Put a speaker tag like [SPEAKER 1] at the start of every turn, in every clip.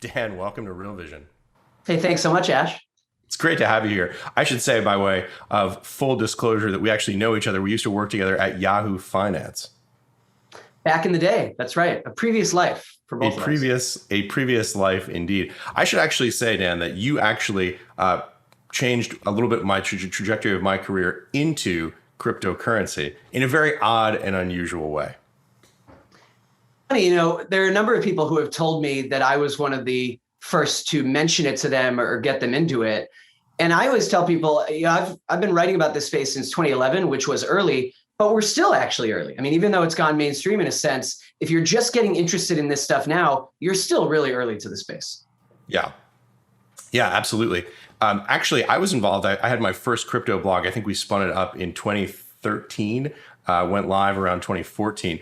[SPEAKER 1] Dan, welcome to Real Vision.
[SPEAKER 2] Hey, thanks so much, Ash.
[SPEAKER 1] It's great to have you here. I should say, by way of full disclosure, that we actually know each other. We used to work together at Yahoo Finance.
[SPEAKER 2] Back in the day, that's right. A previous life for
[SPEAKER 1] A
[SPEAKER 2] both of us.
[SPEAKER 1] previous life, indeed. I should actually say, Dan, that you actually changed a little bit my trajectory of my career into cryptocurrency in a very odd and unusual way.
[SPEAKER 2] Funny, there are a number of people who have told me that I was one of the first to mention it to them or get them into it. And I always tell people, I've been writing about this space since 2011, which was early, but we're still actually early. I mean, even though it's gone mainstream in a sense, if you're just getting interested in this stuff now, you're still really early to the space.
[SPEAKER 1] Yeah. Yeah, absolutely. Actually, I was involved. I had my first crypto blog. I think we spun it up in 2013, went live around 2014.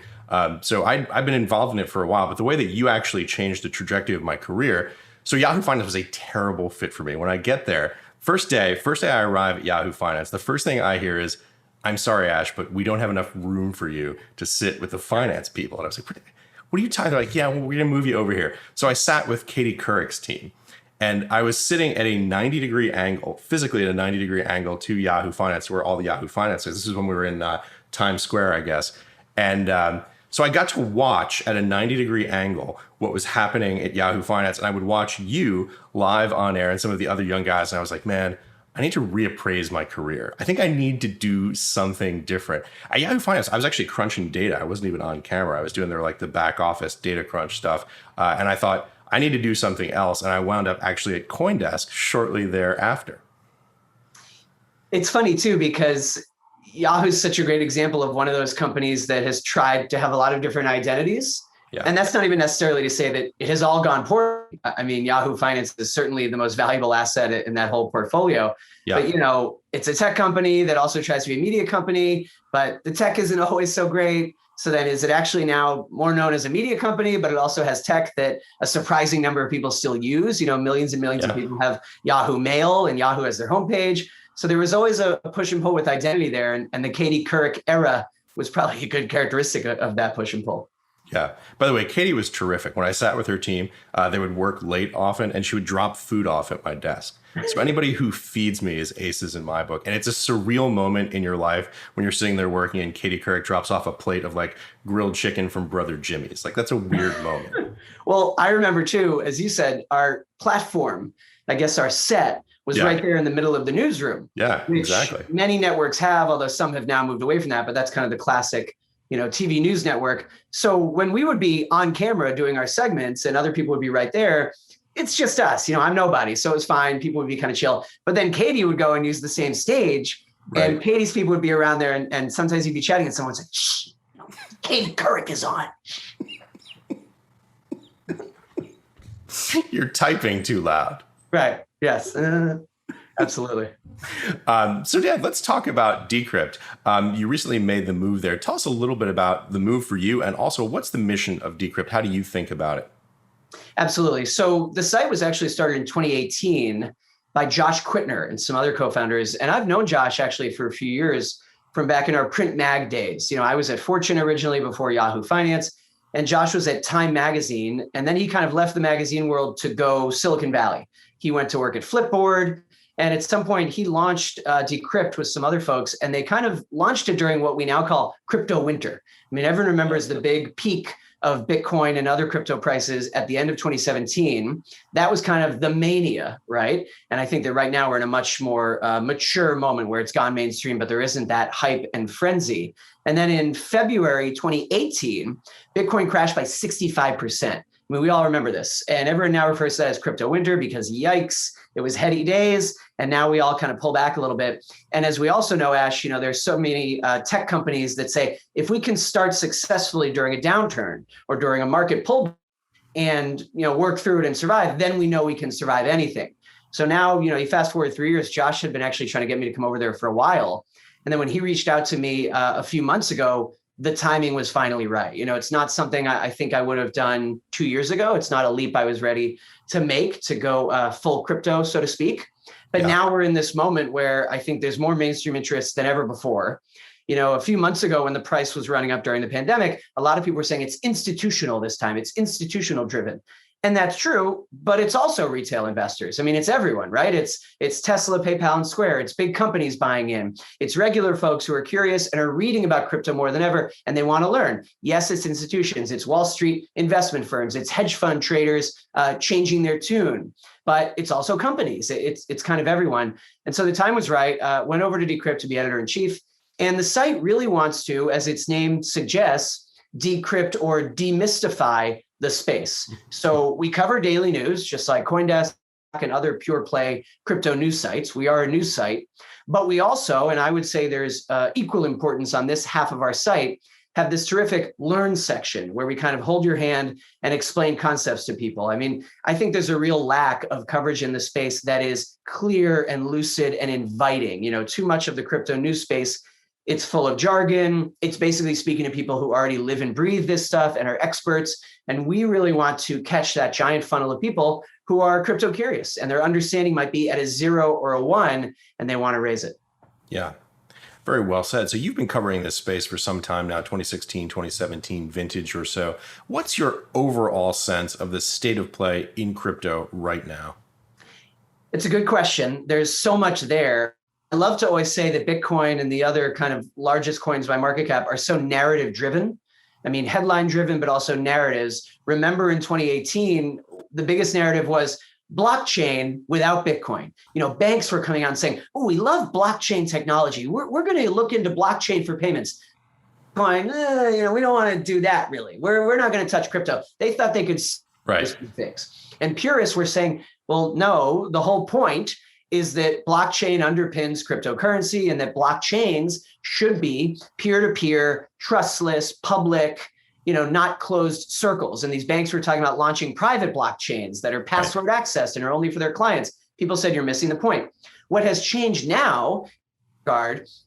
[SPEAKER 1] So I've been involved in it for a while, but the way that you actually changed the trajectory of my career. So Yahoo Finance was a terrible fit for me. When I get there, first day I arrive at Yahoo Finance, the first thing I hear is, "I'm sorry, Ash, but we don't have enough room for you to sit with the finance people." And I was like, what are you talking about? Like, yeah, well, we're going to move you over here. So I sat with Katie Couric's team. And I was sitting at a 90-degree angle, physically at a 90-degree angle to Yahoo Finance, where all the Yahoo Finance is. This is when we were in Times Square, I guess. And so I got to watch at a 90-degree angle what was happening at Yahoo Finance. And I would watch you live on air and some of the other young guys. And I was like, man, I need to reappraise my career. I think I need to do something different. At Yahoo Finance, I was actually crunching data. I wasn't even on camera. I was doing the back office data crunch stuff. And I thought, I need to do something else. And I wound up actually at CoinDesk shortly thereafter.
[SPEAKER 2] It's funny too, because Yahoo is such a great example of one of those companies that has tried to have a lot of different identities.
[SPEAKER 1] Yeah.
[SPEAKER 2] And that's not even necessarily to say that it has all gone poorly. I mean, Yahoo Finance is certainly the most valuable asset in that whole portfolio.
[SPEAKER 1] Yeah.
[SPEAKER 2] But, it's a tech company that also tries to be a media company, but the tech isn't always so great. So then is it actually now more known as a media company, but it also has tech that a surprising number of people still use? Millions and millions of people have Yahoo Mail and Yahoo as their homepage. So there was always a push and pull with identity there. And the Katie Couric era was probably a good characteristic of that push and pull.
[SPEAKER 1] Yeah. By the way, Katie was terrific. When I sat with her team, they would work late often, and she would drop food off at my desk. So anybody who feeds me is aces in my book. And it's a surreal moment in your life when you're sitting there working and Katie Couric drops off a plate of grilled chicken from Brother Jimmy's. That's a weird moment.
[SPEAKER 2] Well, I remember too, as you said, our platform, I guess our set was right there in the middle of the newsroom.
[SPEAKER 1] Yeah, exactly.
[SPEAKER 2] Many networks have, although some have now moved away from that, but that's kind of the classic TV news network. So when we would be on camera doing our segments and other people would be right there, it's just us. I'm nobody. So it's fine. People would be kind of chill. But then Katie would go and use the same stage. Right. And Katie's people would be around there. And sometimes you'd be chatting and someone would say, "Shh, Katie Couric is on."
[SPEAKER 1] You're typing too loud.
[SPEAKER 2] Right. Yes. Absolutely.
[SPEAKER 1] So Dan, let's talk about Decrypt. You recently made the move there. Tell us a little bit about the move for you, and also what's the mission of Decrypt? How do you think about it?
[SPEAKER 2] Absolutely. So the site was actually started in 2018 by Josh Quittner and some other co-founders. And I've known Josh actually for a few years from back in our print mag days. I was at Fortune originally before Yahoo Finance, and Josh was at Time Magazine. And then he kind of left the magazine world to go Silicon Valley. He went to work at Flipboard. And at some point, he launched Decrypt with some other folks, and they kind of launched it during what we now call crypto winter. I mean, everyone remembers the big peak of Bitcoin and other crypto prices at the end of 2017. That was kind of the mania, right? And I think that right now we're in a much more mature moment where it's gone mainstream, but there isn't that hype and frenzy. And then in February 2018, Bitcoin crashed by 65%. I mean, we all remember this. And everyone now refers to that as crypto winter because yikes, it was heady days. And now we all kind of pull back a little bit. And as we also know, Ash, there's so many tech companies that say, if we can start successfully during a downturn or during a market pullback and, work through it and survive, then we know we can survive anything. So now, you fast forward 3 years, Josh had been actually trying to get me to come over there for a while. And then when he reached out to me a few months ago, the timing was finally right. It's not something I think I would have done 2 years ago. It's not a leap I was ready to make to go full crypto, so to speak. But now we're in this moment where I think there's more mainstream interest than ever before. A few months ago when the price was running up during the pandemic, a lot of people were saying it's institutional this time. It's institutional driven. And that's true, but it's also retail investors. I mean, it's everyone, right? It's Tesla, PayPal, and Square. It's big companies buying in. It's regular folks who are curious and are reading about crypto more than ever, and they want to learn. Yes, it's institutions, it's Wall Street investment firms, it's hedge fund traders changing their tune, but it's also companies. It's kind of everyone. And so the time was right. Went over to Decrypt to be editor-in-chief, and the site really wants to, as its name suggests, decrypt or demystify the space. So we cover daily news, just like CoinDesk and other pure play crypto news sites. We are a news site, but we also, and I would say there's equal importance on this half of our site, have this terrific learn section where we kind of hold your hand and explain concepts to people. I mean, I think there's a real lack of coverage in the space that is clear and lucid and inviting. Too much of the crypto news space, it's full of jargon. It's basically speaking to people who already live and breathe this stuff and are experts. And we really want to catch that giant funnel of people who are crypto curious and their understanding might be at a 0 or a 1 and they want to raise it.
[SPEAKER 1] Yeah, very well said. So you've been covering this space for some time now, 2016, 2017 vintage or so. What's your overall sense of the state of play in crypto right now?
[SPEAKER 2] It's a good question. There's so much there. I love to always say that Bitcoin and the other kind of largest coins by market cap are so narrative driven. I mean, headline driven, but also narratives. Remember in 2018, the biggest narrative was blockchain without Bitcoin. Banks were coming out and saying, oh, we love blockchain technology. We're going to look into blockchain for payments. Going, we don't want to do that really. We're not going to touch crypto. They thought they could fix. And purists were saying, well, no, the whole point is that blockchain underpins cryptocurrency and that blockchains should be peer-to-peer, trustless, public, not closed circles. And these banks were talking about launching private blockchains that are password accessed and are only for their clients. People said, you're missing the point. What has changed now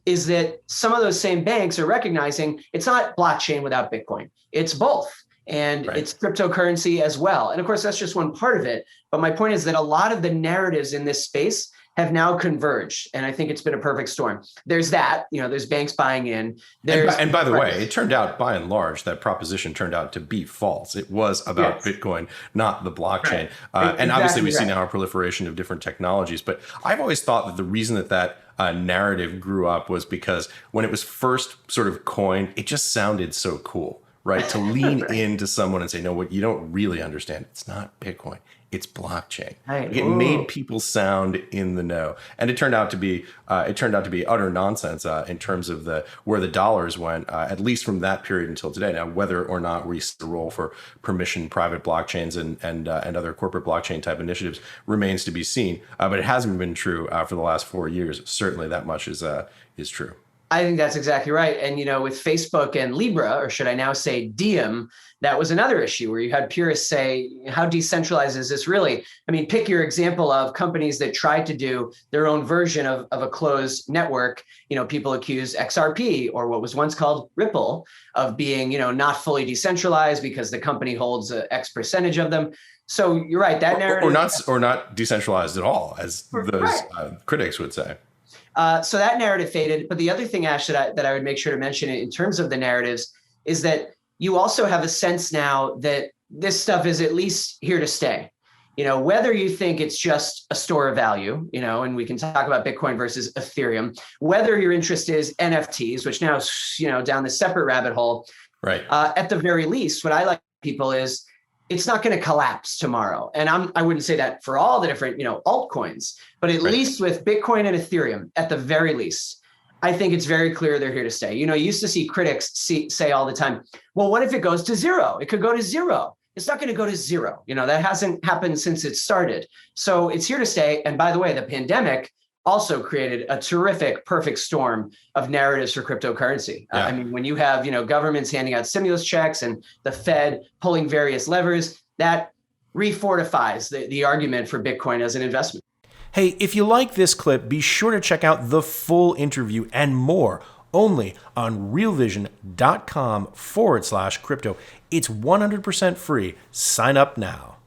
[SPEAKER 2] is that some of those same banks are recognizing it's not blockchain without Bitcoin. It's both. And it's cryptocurrency as well. And of course, that's just one part of it. But my point is that a lot of the narratives in this space have now converged. And I think it's been a perfect storm. There's that, there's banks buying in.
[SPEAKER 1] And by the way, it turned out by and large, that proposition turned out to be false. It was about Bitcoin, not the blockchain. And obviously we see now a proliferation of different technologies. But I've always thought that the reason that narrative grew up was because when it was first sort of coined, it just sounded so cool. Right? To lean into someone and say, no, what you don't really understand, it's not Bitcoin, it's blockchain. It made people sound in the know. And it turned out to be utter nonsense in terms of where the dollars went, at least from that period until today. Now, whether or not we see the role for permission private blockchains and other corporate blockchain type initiatives remains to be seen. But it hasn't been true for the last 4 years. Certainly that much is true.
[SPEAKER 2] I think that's exactly right. And, with Facebook and Libra, or should I now say Diem, that was another issue where you had purists say, how decentralized is this really? I mean, pick your example of companies that tried to do their own version of a closed network. People accuse XRP, or what was once called Ripple, of being, not fully decentralized because the company holds X percentage of them. So you're right, that narrative.
[SPEAKER 1] Or not decentralized at all, as those critics would say.
[SPEAKER 2] So that narrative faded. But the other thing, Ash, that I would make sure to mention in terms of the narratives is that you also have a sense now that this stuff is at least here to stay. Whether you think it's just a store of value, and we can talk about Bitcoin versus Ethereum, whether your interest is NFTs, which now is, down this separate rabbit hole. Right. At the very least, what I like people is it's not going to collapse tomorrow. And I wouldn't say that for all the different, altcoins, but at least with Bitcoin and Ethereum, at the very least, I think it's very clear they're here to stay. You used to see critics say all the time, well, what if it goes to zero? It could go to zero. It's not going to go to zero. That hasn't happened since it started. So it's here to stay. And by the way, the pandemic also created a terrific, perfect storm of narratives for cryptocurrency. Yeah. I mean, when you have, governments handing out stimulus checks and the Fed pulling various levers, that refortifies the argument for Bitcoin as an investment.
[SPEAKER 3] Hey, if you like this clip, be sure to check out the full interview and more only on realvision.com/crypto. It's 100% free. Sign up now.